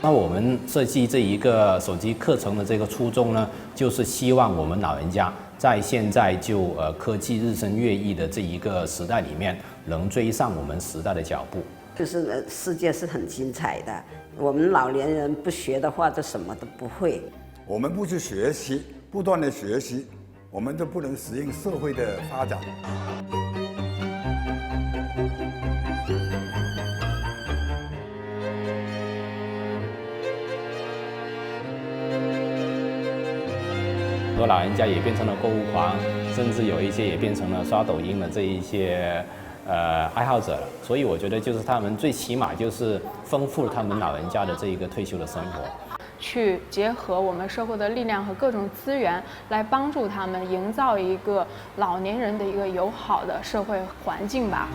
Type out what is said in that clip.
那我们设计这一个手机课程的这个初衷呢，就是希望我们老人家在现在就科技日新月异的这一个时代里面，能追上我们时代的脚步。就是世界是很精彩的，我们老年人不学的话，就什么都不会。我们不去学习，不断的学习，我们就不能适应社会的发展。很多老人家也变成了购物狂，甚至有一些也变成了刷抖音的这一些爱好者了。所以我觉得就是他们最起码就是丰富了他们老人家的这一个退休的生活。去结合我们社会的力量和各种资源，来帮助他们营造一个老年人的一个友好的社会环境吧。